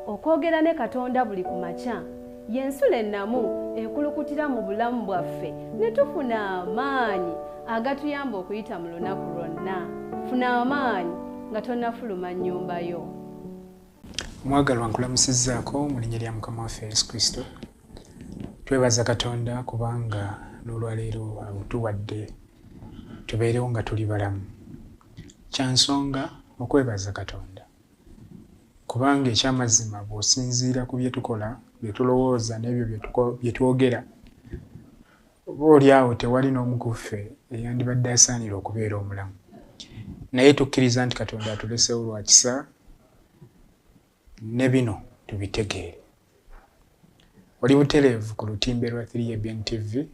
okwogera ne Katonda buli ku makya y'ensula ennamu ekulukutira mu bulamu bwaffe ne tufuna amaanyi agatuyamba okuyita mu lunaku lwonna. Funa amaanyi nga tonnafuluma nnyumba yo. Mwagalwa nkulamusizzaako mu linnya lya Mukama waffe Yesu Kristo. Twebaza Katonda kubanga n'olwaleero abutuwadde tubeerewo nga tuli balamu. Kyansonga okwebaza Katonda kubanga ekyamazima bw'osinziira ku bye tukola, bye tulowooza n'ebyo bye twogera, oboolyawo tewali n'omu ku ffe eyandibadde asaanira okubeera omulamu. Naye tukkiriza nti Katonda atulesewo lwa kisa ne bino tubitegeere. Oli butereevu ku lutimbe lwa 3ABN TV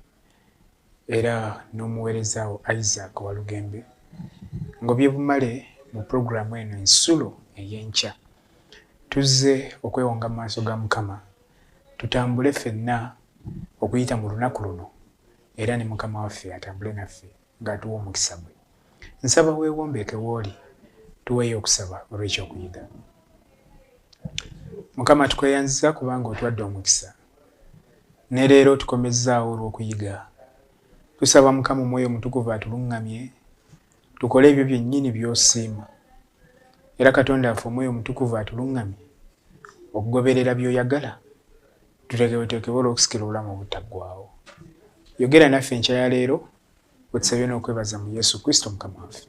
era n'omuweerezaawo Isaac Walugembe ngobye bumale mu programu eno ensulo ey'enkya. Tuzze okwewonga mu maaso ga Mukama, tutambule ffenna okuyita mu lunaku luno era ne Mukama waffe atambule naffe ng'atuwa omukisa gwe. Nsaba weewombeeke w'oli tuweeyo okusaba olw'ekyokuyiga. Mukama tukweyanziza kubanga otuwadde omukisa ne leero tukomezzaawo olw'okuyiga. Tusaba Mukama Omwoyo Omutukuvu atuluŋŋamye tukole ebyo byennyini by'osiima, era Katonda waffe Omwoyo Omutukuvu atuluŋŋamye okugoberera by'oyagala tuteeketeekewo olw'okusikira obulamu obutaggwaawo. Yogera naffe enkya ya leero, otusabye n'okwebaza mu Yesu Kristo Mukama waffe.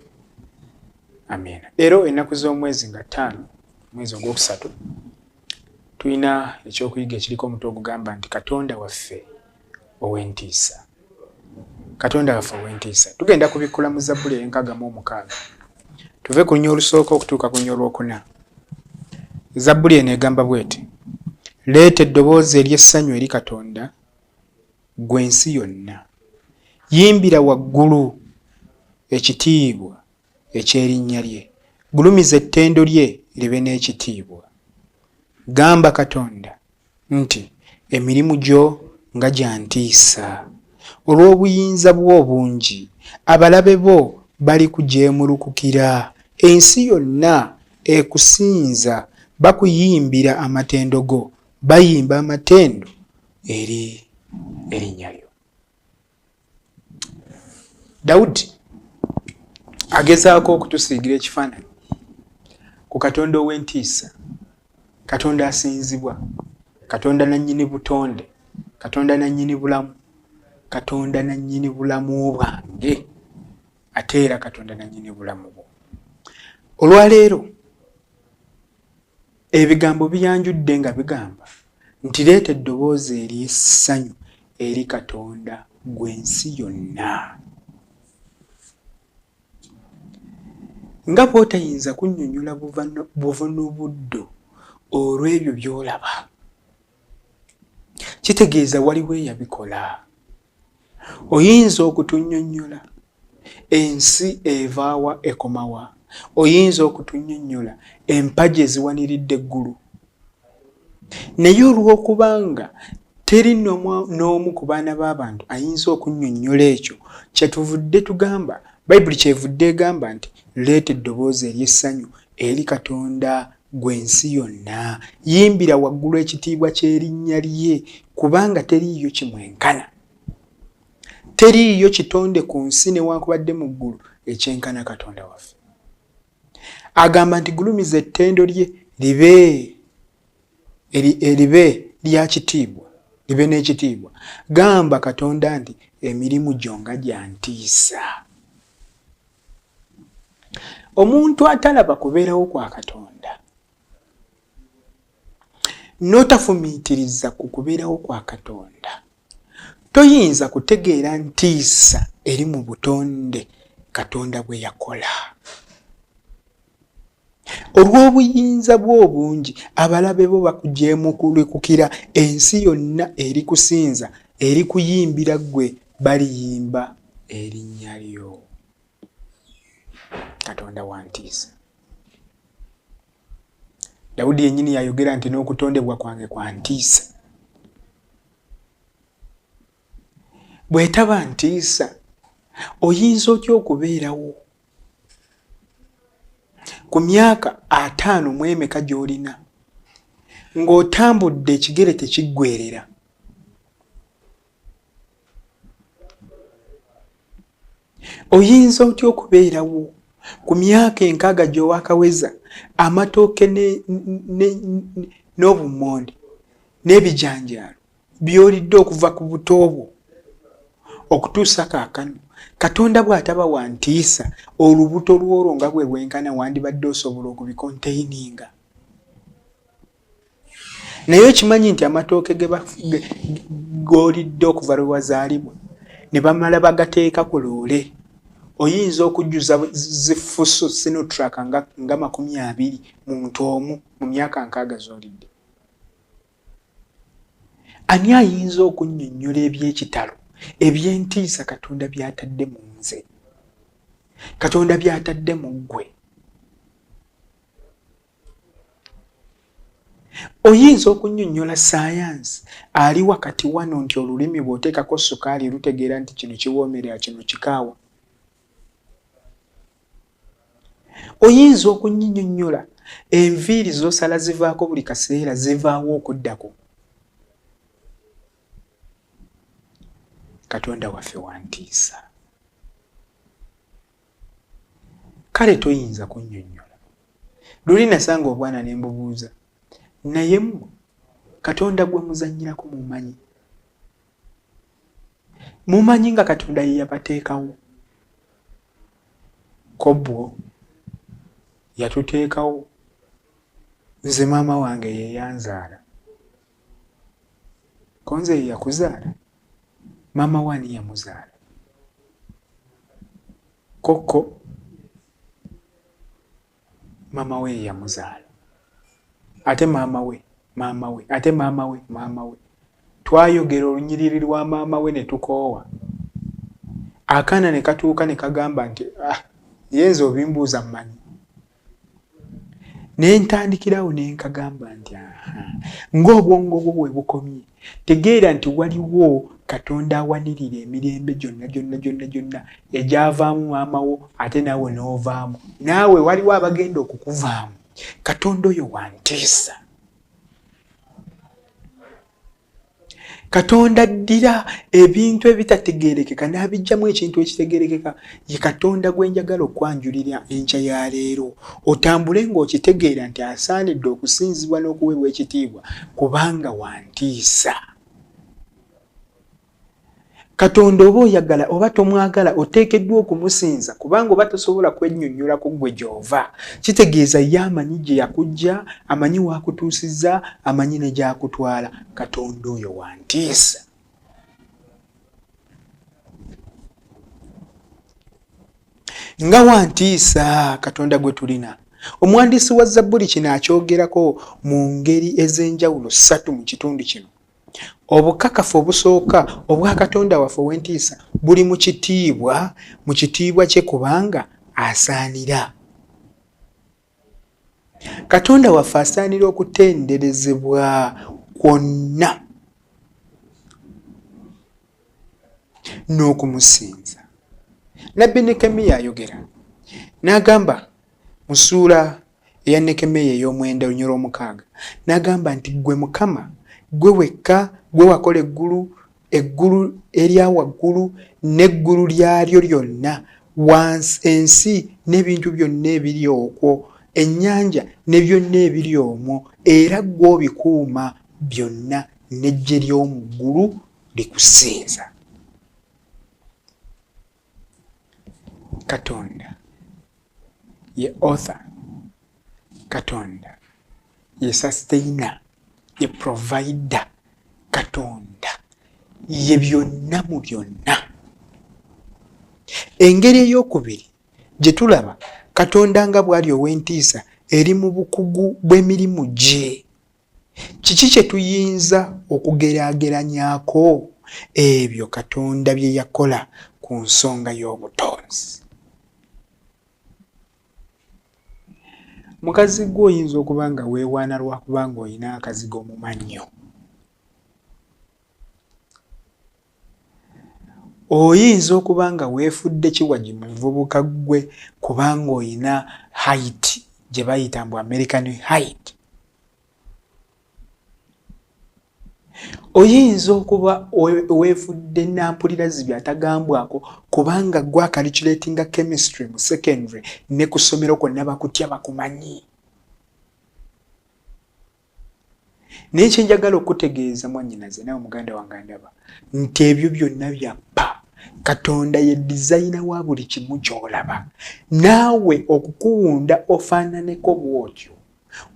Amen. Leero ennaku z'omwezi nga 5 mwezi ogwokusatu tulina ekyokuyiga ekiriko omutwe ogugamba nti Katonda waffe ow'entiisa. Katonda waffe ow'entiisa. Tugenda kubikkula mu Zabbuli ey'enkaaga mu omukaaga. Tuve ku lunya olusooka okutuuka ku lunya olwokuna. Zabbuli eno egamba bw'eti: leeta eddoboozi ery'essanyu eri Katonda ggwe ensi yonna. Yimbira waggulu ekitiibwa eky'erinnya lye. Gulumiza ettendo lye libe n'ekitiibwa. Gamba Katonda nti emirimu gyo nga gya ntiisa. Olw'obuyinza bwo obungi abalabe bo bali kujeemulukukira. Ensi yonna ekusinza, bakuyimbira amatendo go, bayimba amatendo eri erinnya lyo. Dawudi agezaako okutusiigira ekifaananyi ku Katonda ow'entiisa, Katonda asinzibwa, Katonda nannyini butonde, Katonda nannyini bulamu, Katonda nannyini bulamu bwange, ate era Katonda nannyini bulamu bwo. Olwaleero ebigambo biyanjudde nga bigamba nti leeta eddoboozi ery'essanyu eri Katonda gw'ensi yonna. Nga bw'otayinza kunnyonnyola buvunubuddo olw'ebyo by'olaba, kitegeeza waliwo eyabikola. Oyinza okutunnyonnyola ensi evaawa ekomawa, oyinza okutunnyonnyola empagi eziwaniridde eggulu, naye olw'okubanga teri n'omu ku baana b'abantu ayinza okunnyonnyola ekyo, kyetuvudde tugamba, Bayibuli kyevudde egamba nti leeta eddoboozi ery'essanyu eri Katonda gw'ensi yonna. Yimbira waggulu ekitiibwa ky'erinnya lye, kubanga teriiyo kimwenkana, teriiyo kitonde ku nsi newankubadde mu ggulu ekyenkana Katonda waffe. Agamba nti gulumiza ettendo lye libe lya kitiibwa, libe n'ekitiibwa. Gamba Katonda nti emirimu gyo nga gya ntiisa. Omuntu atalaba kubeerawo kwa Katonda, n'otafumiitiriza ku kubeerawo kwa Katonda, toyinza kutegeera ntiisa eri mu butonde Katonda bwe yakola. Olw'obuyinza bwo obungi abalabe bo bakujeemulukukira. Ensi yonna eri kusinza, eri kuyimbira ggwe, baliyimba erinnya lyo. Katonda wa ntiisa. Dawudi yennyini yayogera nti n'okutondebwa kwange kwa ntiisa. Bw'etaba ntiisa, oyinza otya okubeerawo? Ku myaka 5 mu emeka gy'olina, ng'otambudde ekigere tekiggwerera. Oyinza otya okubeerawo ku myaka 6 gy'owakaweza amatooke n'obummonde n'ebijanjaalo by'olidde okuva ku buto bwo okutuusa kaakano, Katonda bw'ataba wa ntiisa olubuto lw'olwo nga bwe lwenkana wandibadde osobola okubikonteininga. Naye okimanyi nti amatooke g'olidde okuva lwe wazaalibwa ne bamala bagateeka ku loole, oyinza okujjuza zifuso sinotraka nga 20 muntu omu mu myaka 6 z'olidde. Ani ayinza okunnyonnyola eby'ekitalo eby'entiisa Katonda by'atadde mu nze, Katonda by'atadde mu ggwe? Oyinza okunnyonnyola sayansi ali wakati wano nti olulimi bw'oteekako sukaali lutegeera nti kino kiwoomerera, kino kikaawa? Oyinza okunnyonnyola enviiri z'osala zivaako buli kaseera zivaawo okuddako? Katonda waffe wa ntiisa. Kale toyinza kunnyonnyola. Luli nasanga obwana ne mbubuuza, naye mmwe Katonda gwe muzannyirako mumanyi? Mumanyi nga Katonda ye yabateekawo? Kobbo yatuteekawo. Nze maama wange ye yanzaala. Konze ye yakuzaala? Maama wani yamuzaala? Koko maama we yamuzaala. Ate maama we, ate maama we. Twayogera olunyiriri lwa maama we ne tukoowa. Akaana ne katuuka ne kagamba nti yenze obimbuuza mmanyi. Ne ntandikirawo ne nkagamba nti ng'obwongo bwo bwe bukomye, tegeera nti waliwo Katonda awanirira emirembe gyonna egyavaamu maama wo ate naawe n'ovaamu. Naawe waliwo abagenda okukuvaamu. Katonda oyo wa ntiisa. Katonda addira ebintu ebitategeerekeka n'abijjamu ekintu ekitegeerekeka. Ye Katonda gwe njagala okwanjulira enkya ya leero. Otambule ng'okitegeera nti asaanidde okusinzibwa n'okuweebwa ekitiibwa kubanga wa ntiisa. Katonda oba oyagala oba tomwagala oteekeddwa okumusinza kubanga oba tosobola kwennyonnyola ku ggwe gy'ova. Kitegeeza ye amanyi gye yakujja, amanyi waakutuusizza, amanyi ne gy'akutwala. Katonda oyo wa ntiisa. Nga wa ntiisa Katonda gwe tulina. Omuwandiisi wa Zabbuli kino akyogerako mu ngeri ez'enjawulo 3 mu kitundu kino. Obukakafu obusooka obwa Katonda waffe ow'entiisa buli mu kitiibwa kye kubanga asaanira. Katonda waffe asaanira okutenderezebwa kwonna n'okumusinza. Nabbi Nekemiya ayogera n'agamba mu ssuula eya Nekemiya ey'omwenda olunyolo 6 n'agamba nti gwe Mukama gwe wekka gwe wakola eggulu erya waggulu n'eggulu lyalyo lyonna, ensi n'ebintu byonna ebiri okwo, ennyanja ne byonna ebiri omwo, era gwe obikuuma byonna n'eggye ly'omu ggulu likusinza. Katonda ye author, Katonda ye sustainer, ye provider, Katonda ye byonna mu byonna. Engeri ey'okubiri gye tulaba Katonda nga bw'ali ow'entiisa eri mu bukugu bw'emirimu gye. Kiki kye tuyinza okugeraageranyaako ebyo Katonda bye yakola ku nsonga y'obutonzi? Mukazi gwe oyinza okuba nga weewaana lwakubanga olina akazigo mu mannyo. Oyinza okuba nga weefudde kiwagi mu buvubuka gwe kubanga olina height gye bayita mbu American height. oyinza okuba weefudde nampulira zibya atagambwako kubanga gwa calculatinga chemistry mu secondary ne ku ssomero kwonna bakutya bakumanyi. Naye kye njagala okutegeeza mwannyinaze nawe muganda wange ndaba nti ebyo byonna byappa. Katonda ye designer wa buli kimu ky'olaba. Naawe okukuwunda ofaananeko bw'otyo.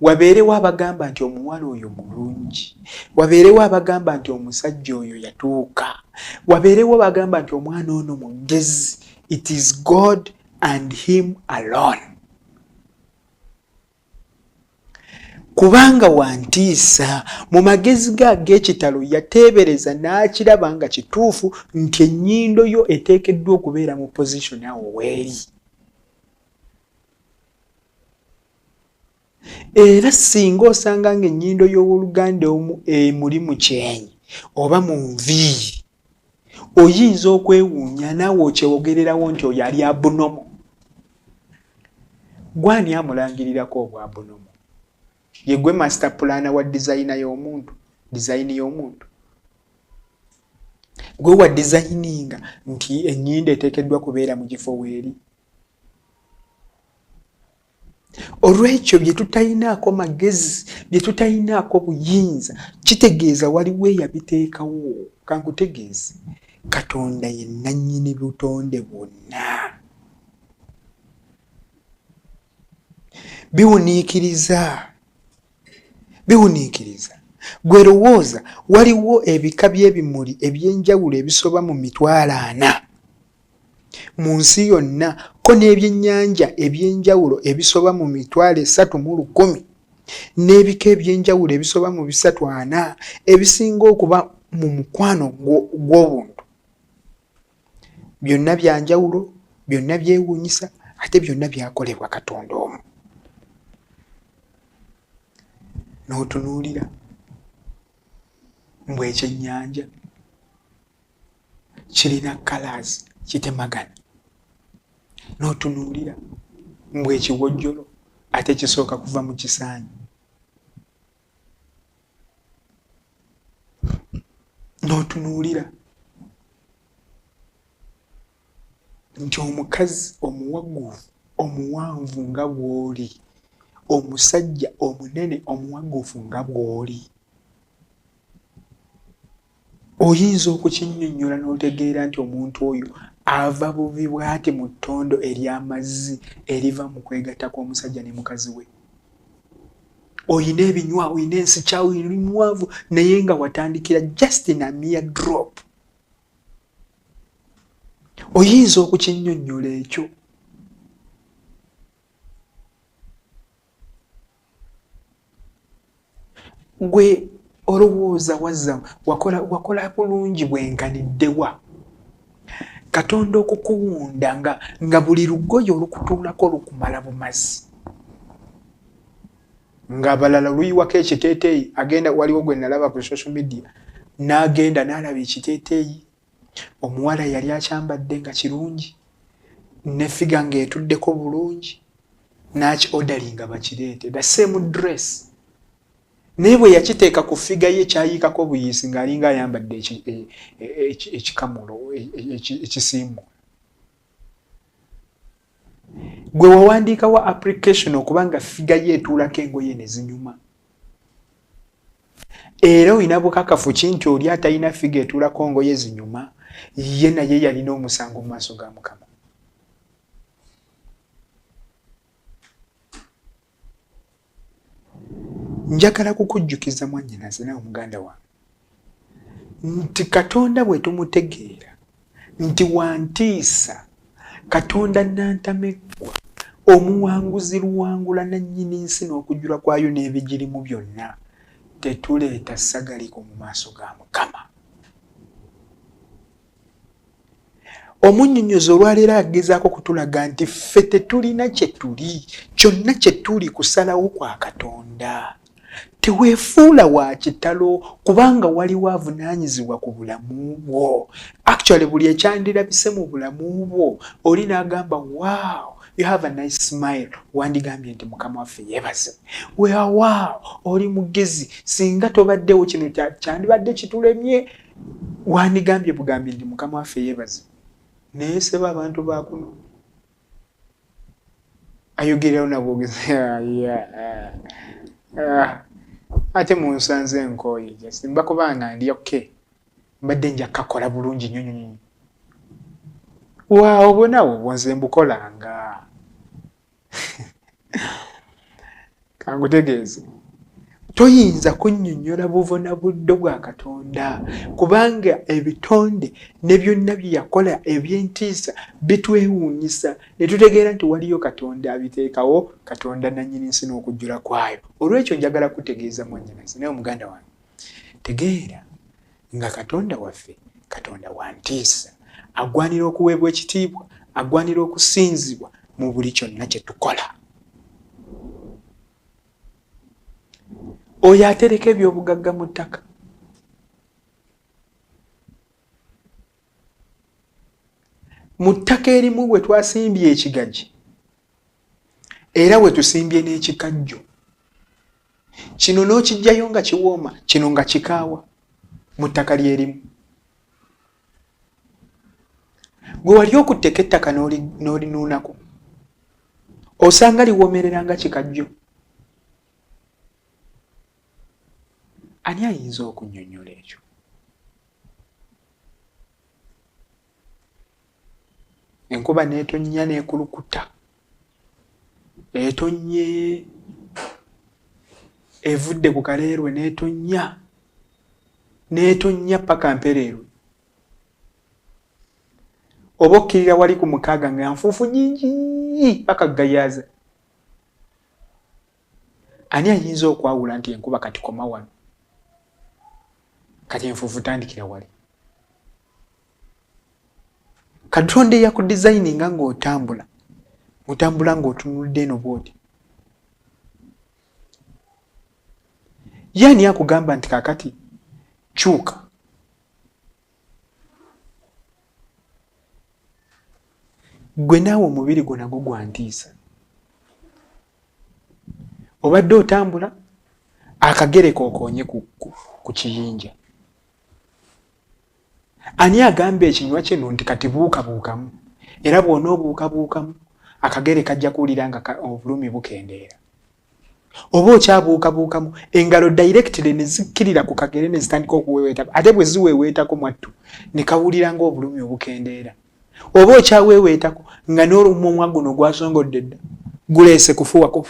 Wabeerewo abagamba nti omuwala oyo mulungi, wabeerewo abagamba nti omusajja oyo yatuuka, wabeerewo abagamba nti omwana ono mugezi. It is God and him alone. Kubanga wantiisa mu magezi ge ag'ekitalo yateebereza n'akiraba nga kituufu nti ennyindo yo eteekeddwa okubeera mu position awo weeri. Era singa osanga ng'ennyindo y'owooluganda omu emuli mu kyenyi oba mu nviiri, oyinza okwewuunya naawe okyewogererawo nti oyo ali abunomo. Gwani amulangirirako obwa abunomo? Ye gwe master planner wa designer y'omuntu, design y'omuntu. Gwe wa designinga nti ennyindo eteekeddwa kubeera mu kifo weeri. Olw'ekyo bye tutayinaako magezi, bye tutayinaako buyinza, kitegeeza waliwo eyabiteekawo. Kankutegeeze, Katonda ye nannyini butonde bwonna. Biwuniikiriza. Gwe lowooza waliwo ebika by'ebimuli eby'enjawulo ebisoba mu 40,000 mu nsi yonna, ko n'ebyennyanja eby'enjawulo ebisoba mu 310,000 n'ebika eby'enjawulo ebisoba mu 340 ebisinga okuba mu mukwano gw'obuntu. Byonna bya njawulo, byonna byewuunyisa, ate byonna byakolebwa Katonda omu. N'otunuulira mbwe ekyennyanja kirina colors kitemagana. N'otunuulira mbwe ekiwojjolo ate kisooka kuva mu kisaanyi. N'otunuulira nti omukazi omuwaguvu omuwanvu nga bw'oli, omusajja omunene omuwagufu nga bw'oli, oyinza okukinnyonnyola n'otegeera nti omuntu oyo ava buvi bw'ati mu ttondo ery'amazzi eriva mu kwegatta kw'omusajja ne mukazi we. Oyina ebinywa, oyina ensikya, oyina mwavu, naye nga watandikira just in a mere drop. Oyinza okukinnyonnyola ekyo. Gwe olowooza wazza wakola bulungi bwenkaniddewa. Katonda okukuwunda nga buli lugoye olukutuulako lukumala bumazi. Ng'abalala luyiwako ekiteeteeyi, agenda waliwo gwe nalaba ku social media, n'agenda n'alaba ekiteeteeyi. Omuwala yali akyambadde nga kirungi, ne figa ng'etuddeko bulungi, n'aki odalinga bakireete, the same dress. Naye bwe yakiteeka ku figa ye kyayiikako buyiisi ng'alinga ayambadde ekikamulo ekisiimu. Gwe wawandiikawo application okubanga figa ye etuulako engoye ne zinyuma. Era olina bukakafu ki nti oli atalina figa etuulako ngoye zinyuma, ye naye yalina omusango mu maaso ga Mukama. Njagala kukujjukiza mwannyinaze nawe muganda wange nti Katonda bwe tumutegeera nti wantiisa, Katonda nantameggwa, omuwanguzi luwangula nannyini nsi n'okujjula kwayo n'ebigirimu byonna, tetuleeta ssagaliko mu maaso ga Mukama. Omunnyonnyozi olwaleero agezaako kutulaga nti ffe tetulina kye tuli, kyonna kye tuli kusalawo kwa Katonda. Teweefuula wa kitalo kubanga waliwo avunaanyizibwa ku bulamu bwo. Actually buli ekyandirabise mu bulamu bwo oli n'agamba waaw, you have a nice smile. Wandigambye nti Mukama waffe yebaze. Weawa oli mugezi singa tobaddewo kino kyandibadde kitulemye. Wandigambye bugambye nti Mukama waffe yebaze. Naye seba abantu bakuno ayogererawo nabwogezi ate munsanze nkooye simba kubanga ndi okay mbadde nja kakola bulungi nnyo waawo bonawo bwonze mbukolanga kangutegeeze toyinza kunnyonnyola buvuna buddo bwa Katonda kubanga ebitonde ne byonna bye yakola eby'entiisa bitwewuunyisa ne tutegeera nti waliyo Katonda abiteekawo, Katonda nannyini nsi n'okujjula kwayo. Olw'ekyo njagala kutegeeza mwannyinaze naye omuganda wange tegeera nga Katonda waffe Katonda wa ntiisa, agwanira okuweebwa ekitiibwa, agwanira okusinzibwa mu buli kyonna kye tukola. Oyo atereka ebyobugagga mu ttaka. Mu ttaka erimu bwe twasimbye ekigagi era bwe tusimbye n'ekikajjo, kino n'okijjayo nga kiwooma, kino nga kikaawa mu ttaka lyerimu. Gwe wali okutteka ettaka n'olinuunako osanga liwomerera nga kikajjo. Ani ayinza okunnyonnyola ekyo? Enkuba n'etonnya n'ekulukuta, etonnye evudde ku kaleerwe n'etonnya paka mpereerwe. Oba okkirira wali ku mukaaga nga nfuufu nyingi paka gayaaza. Ani ayinza okwawula nti enkuba kati koma wano, kati enfuufu tandikira wali? Katonda yakudesigninga ng'otambula ng'otunulidde eno bw'oti. Ye ani akugamba nti kaakati kyuka? Gwe naawe omubiri gwo nagwo gwa ntiisa. Obadde otambula akagere kookoonye ku kiyinja. Ani agamba ekinywa kino nti kati buukabuukamu, era bw'onoobuukabuukamu akagere kajja kuwulira nga obulumi bukendeera. Oba okyabuukabuukamu engalo directly ne zikkirira ku kagere ne zitandika okuweeweetako, ate bwe ziweeweetako mwattu ne kawulira nga obulumi obukendeera. Oba okyaweeweetako nga n'omumwa guno gwasongodde dda guleese kufuuwako,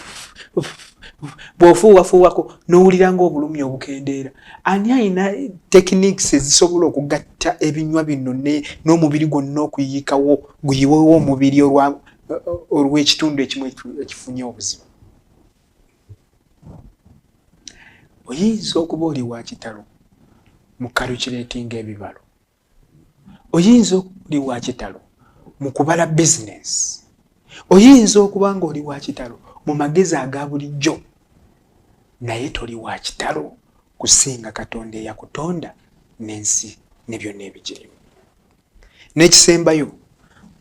bw'ofuuwafuuwako n'owulira nga obulumi obukendeera. Ani alina techniques ezisobola okugatta ebinywa bino n'omubiri gwonna okuyiikawo guyiwewo omubiri olw'ekitundu ekimu ekifunye obuzibu? Oyinza okuba oli wa kitalo mu calculating ebibalo. Oyinza okuba oli wa kitalo mu kubala business. Oyinza okuba nga oli wa kitalo mu magezi aga bulijjo, naye toli wa kitalo kusinga Katonda eyakutonda n'ensi ne byonna ebigirimu. N'ekisembayo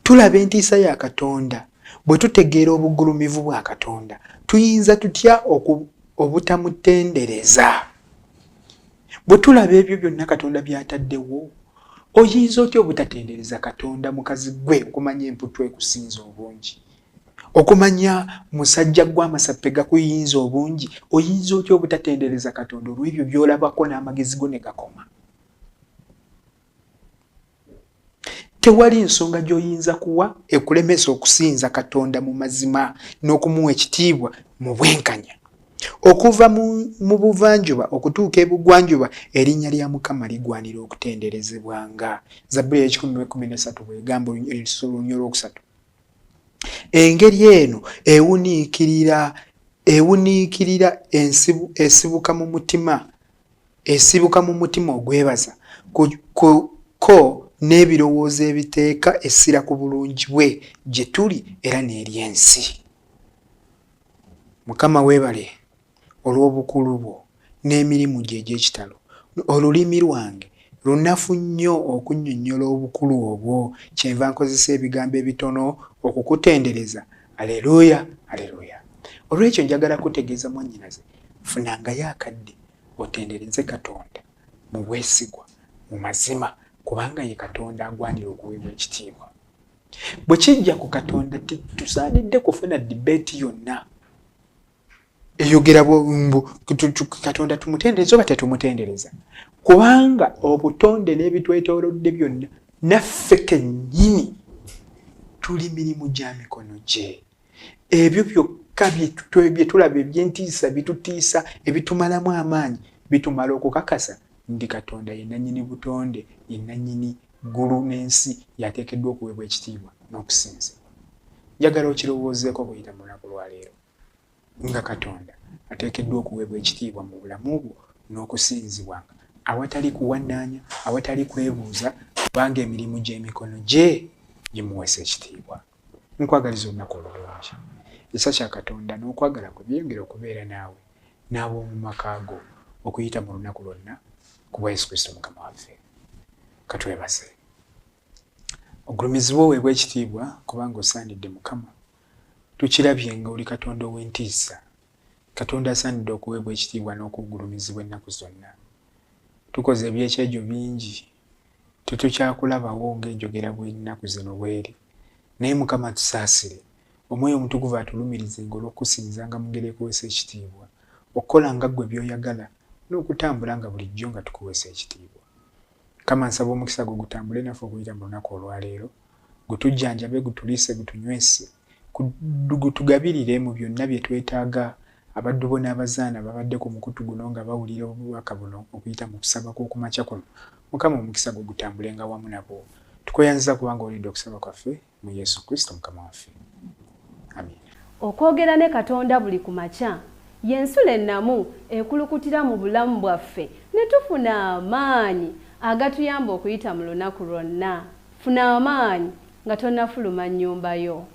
tulaba entiisa ya Katonda. Bwe tutegeera obugulumivu bwa Katonda tuyinza tutya obutamutendereza? Bwe tulaba ebyo byonna Katonda by'ataddewo, oyinza otya obutatendereza Katonda mukazi gwe okumanya emputu ekusinza obungi, okumanya musajja gw'amasappe gakuyinza obungi? Oyinza otya obutatendereza Katonda olw'ebyo by'olabako n'amagezi go ne gakoma? Tewali nsonga gy'oyinza kuwa ekulemesa okusinza Katonda mu mazima n'okumuwa ekitiibwa mu bwenkanya. Okuva mu buvanjuba okutuuka ebugwanjuba erinnya lya Mukama ligwanira okutenderezebwanga. Zabbuli 1:13 bw'egamba olunya olwokusatu. Engeri eno ewuniikirira esibuka mu mutima ogwebaza ko n'ebirowoozo ebiteeka essira ku bulungi bwe gye tuli era n'eri ensi. Mukama weebale olw'obukulu bwo n'emirimu gye egy'ekitalo. Olulimi lwange lunafu nnyo okunnyonnyola obukulu obwo, kyenva nkozesa ebigambo ebitono okukutendereza Aleluya, aleluya. Olwekyo njagala kutegeeza mwannyinaze, funangayo akadde otendereze Katonda mu bwesigwa, mu mazima, kubanga ye Katonda agwanira okuweebwa ekitiibwa. Bwe kijja ku Katonda tusaanidde kufuna dibeeti yonna eyogera Katonda tumutendereza oba tetumutendereza, kubanga obutonde n'ebitwetoolodde byonna naffe kennyini tuli mirimu gya mikono gye. Ebyo byokka bye tulaba ebyentiisa bitutiisa ebitumalamu amaanyi bitumala okukakasa ndi Katonda ye nannyini butonde, ye nannyini ggulu n'ensi, yateekeddwa okuweebwa ekitiibwa n'okusinzibwa. Njagala okirowoozeeko bw'oyita mu lunaku lwa leero nga Katonda ateekeddwa okuweebwa ekitiibwa mu bulamu bwo n'okusinzibwanga, awatali kuwannaanya, awatali kwebuuza, kubanga emirimu gy'emikono gye gimuweesa ekitiibwa. Nkwagaliza olunaku olulungi. Ekisa kya Katonda n'okwagala kwe byongera okubeera naawe n'ab'omu maka go okuyita mu lunaku lwonna ku bwa Yesu Kristo Mukama waffe. Katwebaze. Ogulumizibwa oweebwa ekitiibwa kubanga osaanidde Mukama. Tukirabye nga oli Katonda ow'entiisa. Katonda asaanidde okuweebwa ekitiibwa n'okugulumizibwa ennaku zonna. Tukoze ebyekyejo bingi, tetukyakulabawo ng'enjogera bw'ennaku zino bweri. Naye Mukama tusaasire, Omwoyo Omutukuvu atulumirize ng'olw'okusinzanga mu ngeri ekuweesa ekitiibwa, okukola nga ggwe by'oyagala n'okutambula nga bulijjo nga tukuweesa ekitiibwa. Mukama nsaba omukisa gwo gutambule naffe okuyita mu lunaku olwaleero, gutujjanjabe, gutuliise, gutunywese, gutugabirire mu byonna bye twetaaga. Abaddu bo n'abazaana babadde ku mukutu guno nga bawulira obubaka buno okuyita mu kusaba kw'okumakya kuno. Mukama omukisa gwo gutambulenga wamu nabo. Tukweyanziza kubanga olidde okusaba kwaffe mu Yesu Kristo Mukama waffe. Amin. Okwogera ne Katonda buli ku makya y'ensula ennamu ekulukutira mu bulamu bwaffe ne tufuna amaanyi agatuyamba okuyita mu lunaku lwonna. Funa amaanyi nga tonnafuluma nnyumba yo.